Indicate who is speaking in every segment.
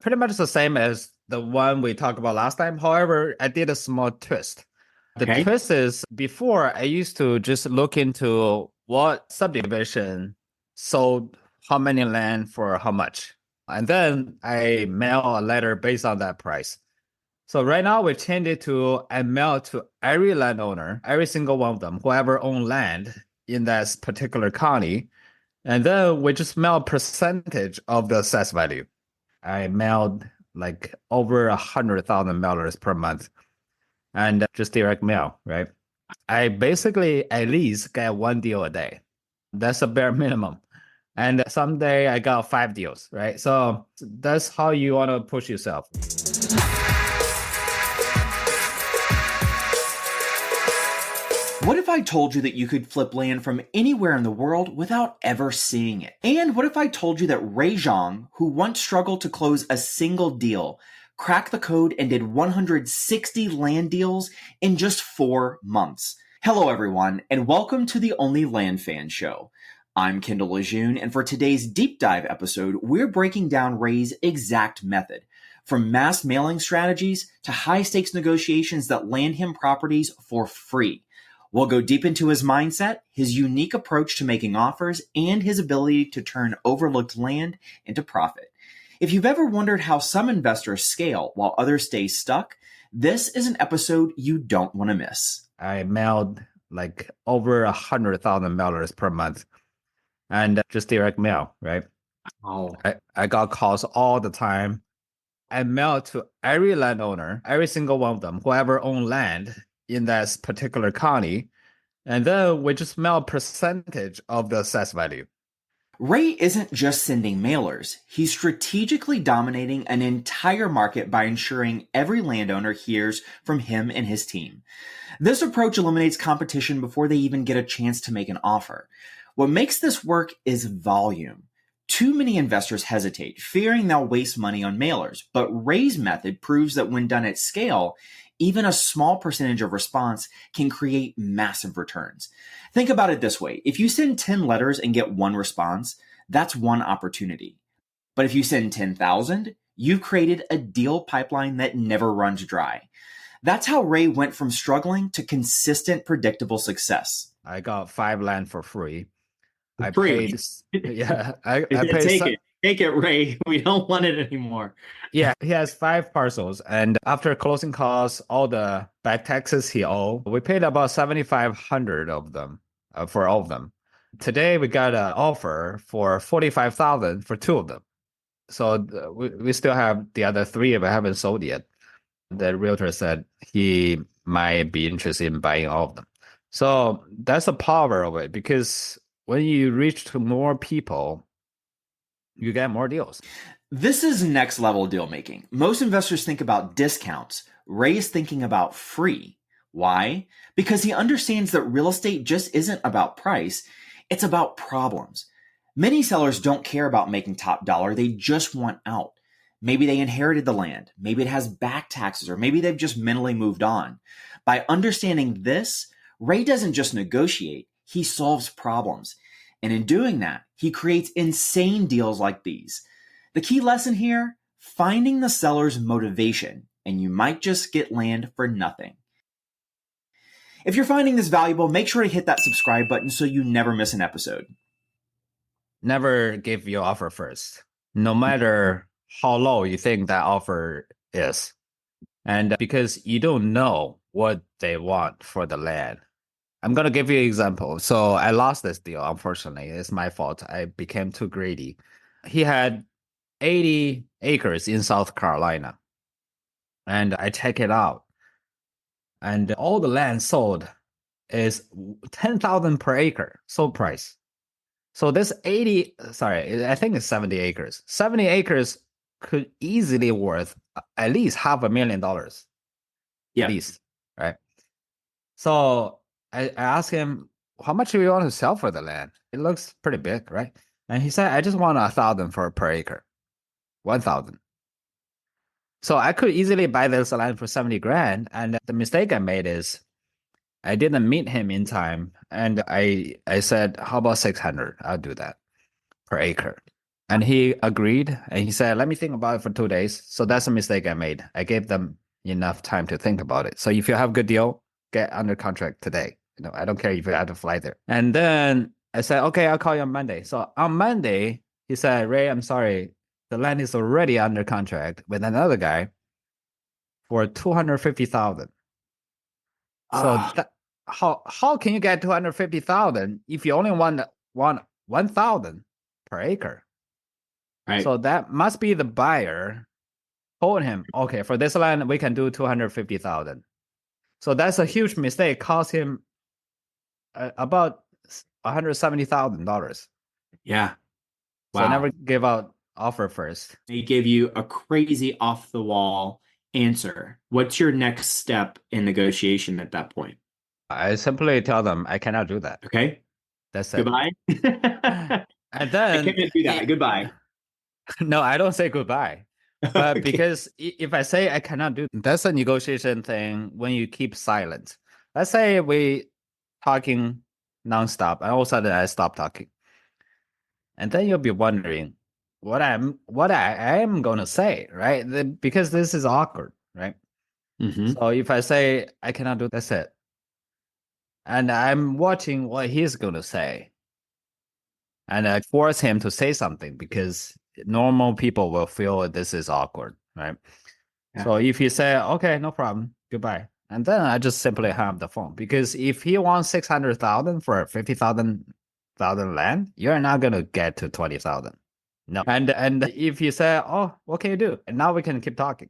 Speaker 1: Pretty much the same as the one we talked about last time. However, I did a small twist. The
Speaker 2: Okay.
Speaker 1: twist is before I used to just look into what subdivision sold how many land for how much. And then I mail a letter based on that price. So right now we changed it to I mail to every landowner, every single one of them, whoever own land in that particular county. And then we just mail a percentage of the assessed value. I mailed like over 100,000 mailers per month and just direct mail, right? I basically at least get one deal a day. That's a bare minimum. And someday I got five deals, right? So that's how you want to push yourself.
Speaker 2: What if I told you that you could flip land from anywhere in the world without ever seeing it? And what if I told you that Zhang, who once struggled to close a single deal, cracked the code and did 160 land deals in just 4 months? Hello, everyone, and welcome to the Only Land Fan Show. I'm Kendall Lejeune, and for today's deep dive episode, we're breaking down Ray's exact method. From mass mailing strategies to high stakes negotiations that land him properties for free. We'll go deep into his mindset, his unique approach to making offers, and his ability to turn overlooked land into profit. If you've ever wondered how some investors scale while others stay stuck, this is an episode you don't want to miss.
Speaker 1: I mailed like over 100,000 mailers per month and just direct mail, right?
Speaker 2: Oh,
Speaker 1: I got calls all the time. I mailed to every landowner, every single one of them, whoever owned land in that particular county. And then we just mail a percentage of the assessed value.
Speaker 2: Ray isn't just sending mailers. He's strategically dominating an entire market by ensuring every landowner hears from him and his team. This approach eliminates competition before they even get a chance to make an offer. What makes this work is volume. Too many investors hesitate, fearing they'll waste money on mailers, but Ray's method proves that when done at scale, even a small percentage of response can create massive returns. Think about it this way. If you send 10 letters and get one response, that's one opportunity. But if you send 10,000, you've created a deal pipeline that never runs dry. That's how Ray went from struggling to consistent, predictable success.
Speaker 1: I got five land for free. I
Speaker 2: Free.
Speaker 1: paid, yeah, I paid,
Speaker 2: Take it. Take it, Ray. We don't want it anymore.
Speaker 1: yeah, he has five parcels. And after closing costs, all the back taxes he owed, we paid about 7,500 of them for all of them. Today we got an offer for 45,000 for two of them. So we still have the other three, but haven't sold yet. The realtor said he might be interested in buying all of them. So that's the power of it, because when you reach to more people, you get more deals.
Speaker 2: This is next level deal making. Most investors think about discounts. Ray is thinking about free. Why? Because he understands that real estate just isn't about price, it's about problems. Many sellers don't care about making top dollar, they just want out. Maybe they inherited the land, maybe it has back taxes, or maybe they've just mentally moved on. By understanding this, Ray doesn't just negotiate, he solves problems. And in doing that, he creates insane deals like these. The key lesson here, finding the seller's motivation, and you might just get land for nothing. If you're finding this valuable, make sure to hit that subscribe button so you never miss an episode.
Speaker 1: Never give your offer first, no matter how low you think that offer is. And because you don't know what they want for the land. I'm going to give you an example. So I lost this deal, unfortunately. It's my fault. I became too greedy. He had 80 acres in South Carolina, and I check it out. And all the land sold is 10,000 per acre, sold price. So this 80, sorry, I think it's 70 acres. 70 acres could easily worth at least $500,000, at
Speaker 2: Yeah.
Speaker 1: least, right? So I asked him, how much do you want to sell for the land? It looks pretty big, right? And he said, I just want 1,000 for per acre, 1,000. So I could easily buy this land for 70 grand. And the mistake I made is I didn't meet him in time. And I said, how about 600? I'll do that per acre. And he agreed and he said, let me think about it for 2 days. So that's a mistake I made. I gave them enough time to think about it. So if you have a good deal, get under contract today. I don't care if you have to fly there. And then I said, okay, I'll call you on Monday. So on Monday, he said, Ray, I'm sorry. The land is already under contract with another guy for 250,000. So that, how can you get 250,000 if you only want 1,000 per acre?
Speaker 2: Right.
Speaker 1: So that must be the buyer told him, okay, for this land we can do 250,000. So that's a huge mistake. Cost him about $170,000.
Speaker 2: Yeah.
Speaker 1: So I
Speaker 2: Wow.
Speaker 1: never gave out offer first.
Speaker 2: They give you a crazy off the wall answer. What's your next step in negotiation at that point?
Speaker 1: I simply tell them I cannot do that.
Speaker 2: Okay.
Speaker 1: That's it.
Speaker 2: Goodbye.
Speaker 1: And
Speaker 2: I
Speaker 1: then
Speaker 2: can't do that. Goodbye.
Speaker 1: no, I don't say goodbye. But
Speaker 2: Okay.
Speaker 1: because if I say I cannot do, that's a negotiation thing when you keep silent. Let's say we talking nonstop, and all of a sudden I stop talking. And then you'll be wondering what I am gonna say, right? Because this is awkward, right?
Speaker 2: Mm-hmm.
Speaker 1: So if I say I cannot do, that's it. And I'm watching what he's gonna say. And I force him to say something because normal people will feel this is awkward, right?
Speaker 2: Yeah.
Speaker 1: So if he say, okay, no problem, goodbye. And then I just simply hang up the phone because if he wants 600,000 for 50,000 land, you're not gonna get to 20,000. No. And if you say, oh, what can you do? And now we can keep talking.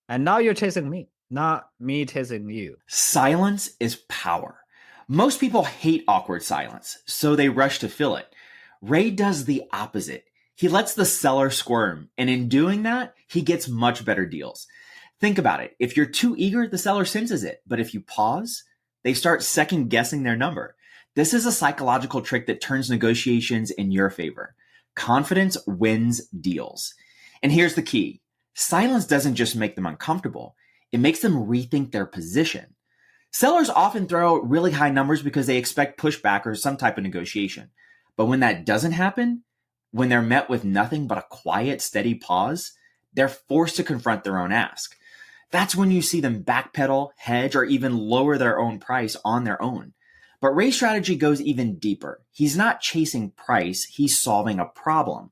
Speaker 1: And now you're chasing me, not me chasing you.
Speaker 2: Silence is power. Most people hate awkward silence, so they rush to fill it. Ray does the opposite. He lets the seller squirm, and in doing that, he gets much better deals. Think about it. If you're too eager, the seller senses it. But if you pause, they start second guessing their number. This is a psychological trick that turns negotiations in your favor. Confidence wins deals. And here's the key. Silence doesn't just make them uncomfortable. It makes them rethink their position. Sellers often throw out really high numbers because they expect pushback or some type of negotiation. But when that doesn't happen, when they're met with nothing but a quiet, steady pause, they're forced to confront their own ask. That's when you see them backpedal, hedge, or even lower their own price on their own. But Ray's strategy goes even deeper. He's not chasing price, he's solving a problem.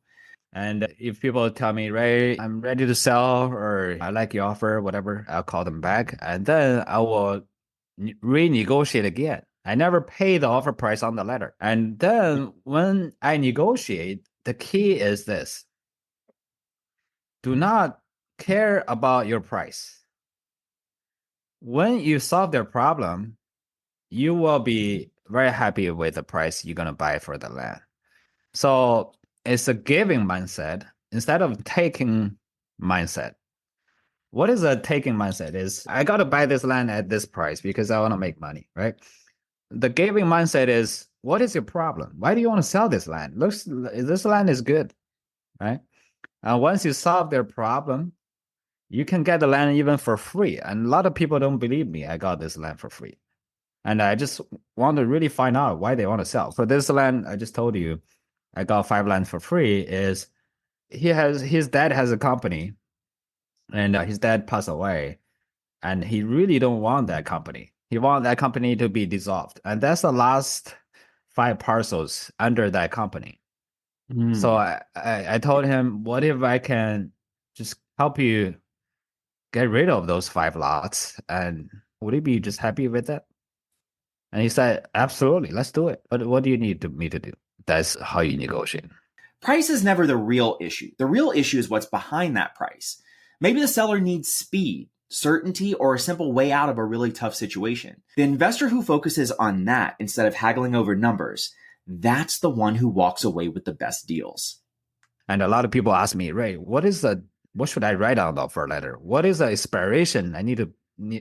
Speaker 1: And if people tell me, Ray, I'm ready to sell or I like your offer, whatever, I'll call them back. And then I will renegotiate again. I never pay the offer price on the letter. And then when I negotiate, the key is this: do not care about your price. When you solve their problem, you will be very happy with the price you're going to buy for the land. So it's a giving mindset instead of taking mindset. What is a taking mindset? Is I got to buy this land at this price because I want to make money, right? The giving mindset is, what is your problem? Why do you want to sell this land? Looks this land is good, right? And once you solve their problem, you can get the land even for free. And a lot of people don't believe me. I got this land for free. And I just want to really find out why they want to sell. For this land, I just told you, I got 5 lands for free. Is his dad has a company, and his dad passed away, and he really don't want that company. He want that company to be dissolved, and that's the last 5 parcels under that company. So
Speaker 2: Mm.
Speaker 1: I told him, what if I can just help you get rid of those 5 lots, and would he be just happy with that? And he said, absolutely, let's do it. But what do you need me to do? That's how you negotiate.
Speaker 2: Price is never the real issue. The real issue is what's behind that price. Maybe the seller needs speed, certainty, or a simple way out of a really tough situation. The investor who focuses on that instead of haggling over numbers, that's the one who walks away with the best deals.
Speaker 1: And a lot of people ask me, Ray, what should I write on the offer letter? What is the expiration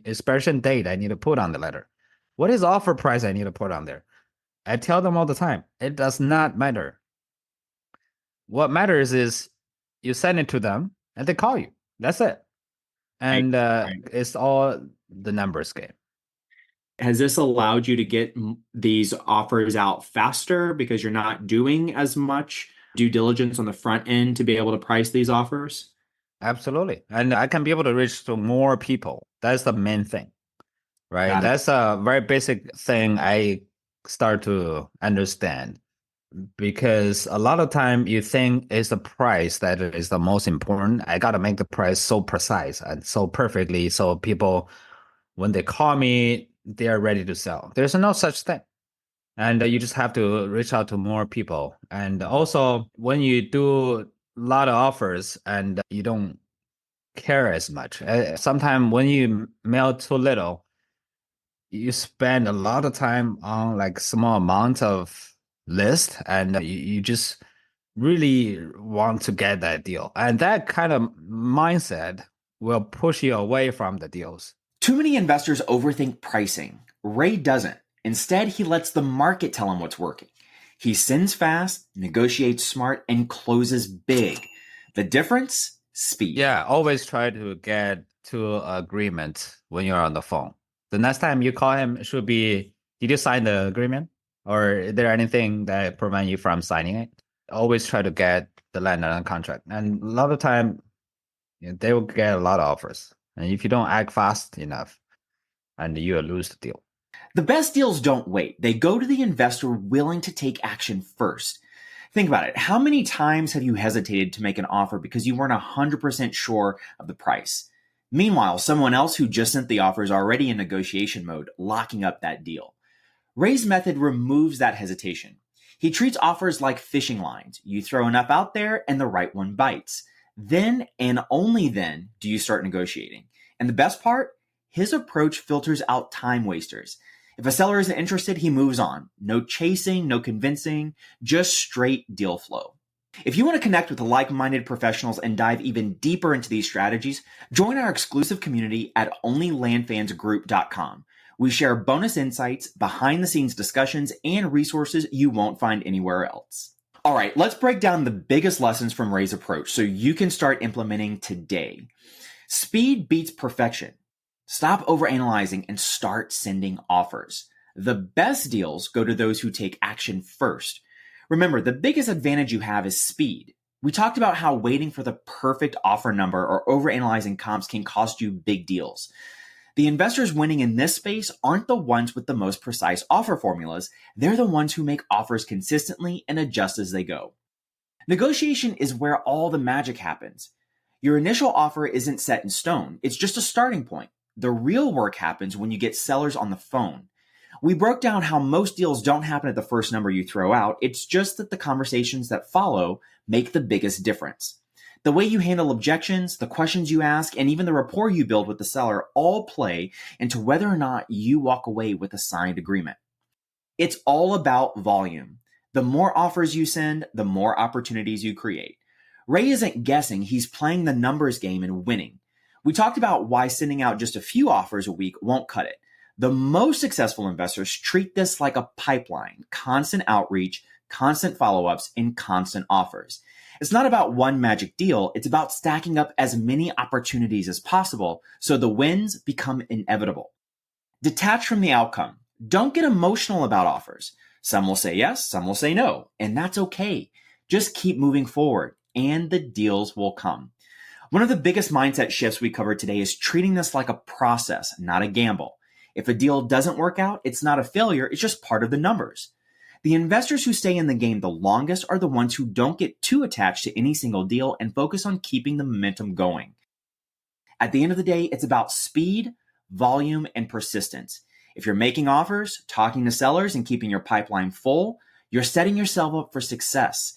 Speaker 1: expiration date I need to put on the letter? What is the offer price I need to put on there? I tell them all the time, it does not matter. What matters is you send it to them and they call you. That's it.
Speaker 2: Right.
Speaker 1: And
Speaker 2: Right.
Speaker 1: it's all the numbers game.
Speaker 2: Has this allowed you to get these offers out faster because you're not doing as much due diligence on the front end to be able to price these offers?
Speaker 1: Absolutely. And I can be able to reach to more people. That's the main thing, right?
Speaker 2: Got it.
Speaker 1: That's a very basic thing I start to understand because a lot of time you think it's the price that is the most important. I got to make the price so precise and so perfectly so people, when they call me, they are ready to sell. There's no such thing. And you just have to reach out to more people. And also, when you do a lot of offers and you don't care as much, sometimes when you mail too little, you spend a lot of time on like small amount of list, and you just really want to get that deal. And that kind of mindset will push you away from the deals.
Speaker 2: Too many investors overthink pricing. Ray doesn't. Instead, he lets the market tell him what's working. He sends fast, negotiates smart, and closes big. The difference? Speed.
Speaker 1: Yeah, always try to get to agreement when you're on the phone. The next time you call him, it should be, did you sign the agreement? Or is there anything that prevent you from signing it? Always try to get the land on contract. And a lot of time, they will get a lot of offers. And if you don't act fast enough, and you will lose the deal.
Speaker 2: The best deals don't wait. They go to the investor willing to take action first. Think about it. How many times have you hesitated to make an offer because you weren't 100% sure of the price? Meanwhile, someone else who just sent the offer is already in negotiation mode, locking up that deal. Ray's method removes that hesitation. He treats offers like fishing lines. You throw enough out there and the right one bites. Then and only then do you start negotiating. And the best part? His approach filters out time wasters. If a seller isn't interested, he moves on. No chasing, no convincing, just straight deal flow. If you want to connect with like-minded professionals and dive even deeper into these strategies, join our exclusive community at onlylandfansgroup.com. We share bonus insights, behind-the-scenes discussions, and resources you won't find anywhere else. All right, let's break down the biggest lessons from Ray's approach so you can start implementing today. Speed beats perfection. Stop overanalyzing and start sending offers. The best deals go to those who take action first. Remember, the biggest advantage you have is speed. We talked about how waiting for the perfect offer number or overanalyzing comps can cost you big deals. The investors winning in this space aren't the ones with the most precise offer formulas. They're the ones who make offers consistently and adjust as they go. Negotiation is where all the magic happens. Your initial offer isn't set in stone. It's just a starting point. The real work happens when you get sellers on the phone. We broke down how most deals don't happen at the first number you throw out. It's just that the conversations that follow make the biggest difference. The way you handle objections, the questions you ask, and even the rapport you build with the seller all play into whether or not you walk away with a signed agreement. It's all about volume. The more offers you send, the more opportunities you create. Ray isn't guessing, he's playing the numbers game and winning. We talked about why sending out just a few offers a week won't cut it. The most successful investors treat this like a pipeline, constant outreach, constant follow-ups, and constant offers. It's not about one magic deal. It's about stacking up as many opportunities as possible so the wins become inevitable. Detach from the outcome. Don't get emotional about offers. Some will say yes, some will say no, and that's okay. Just keep moving forward, and the deals will come. One of the biggest mindset shifts we covered today is treating this like a process, not a gamble. If a deal doesn't work out, it's not a failure, it's just part of the numbers. The investors who stay in the game the longest are the ones who don't get too attached to any single deal and focus on keeping the momentum going. At the end of the day, it's about speed, volume, and persistence. If you're making offers, talking to sellers, and keeping your pipeline full, you're setting yourself up for success.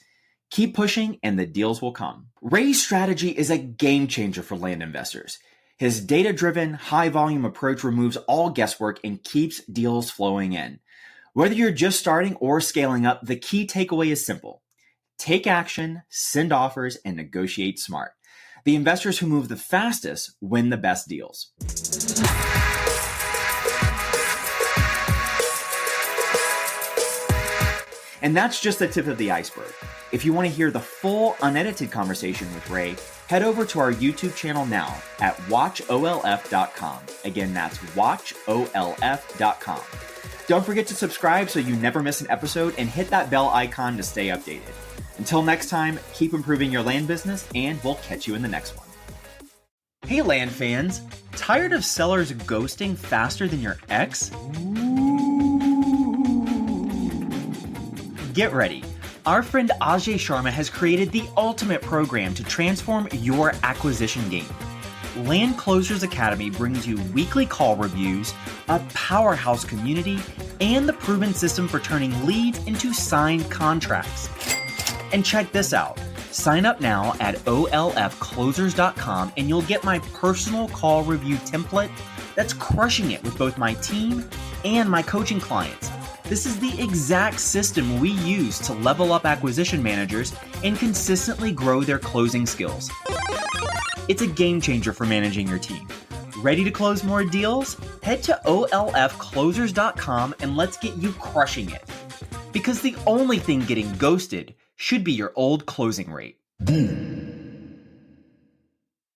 Speaker 2: Keep pushing and the deals will come. Ray's strategy is a game changer for land investors. His data-driven, high-volume approach removes all guesswork and keeps deals flowing in. Whether you're just starting or scaling up, the key takeaway is simple. Take action, send offers, and negotiate smart. The investors who move the fastest win the best deals. And that's just the tip of the iceberg. If you want to hear the full unedited conversation with Ray, head over to our YouTube channel now at watcholf.com. Again, that's watcholf.com. Don't forget to subscribe so you never miss an episode and hit that bell icon to stay updated. Until next time, keep improving your land business, and we'll catch you in the next one. Hey land fans, tired of sellers ghosting faster than your ex? Get ready. Our friend Ajay Sharma has created the ultimate program to transform your acquisition game. Land Closers Academy brings you weekly call reviews, a powerhouse community, and the proven system for turning leads into signed contracts. And check this out. Sign up now at olfclosers.com and you'll get my personal call review template that's crushing it with both my team and my coaching clients. This is the exact system we use to level up acquisition managers and consistently grow their closing skills. It's a game changer for managing your team. Ready to close more deals? Head to olfclosers.com and let's get you crushing it. Because the only thing getting ghosted should be your old closing rate. Boom.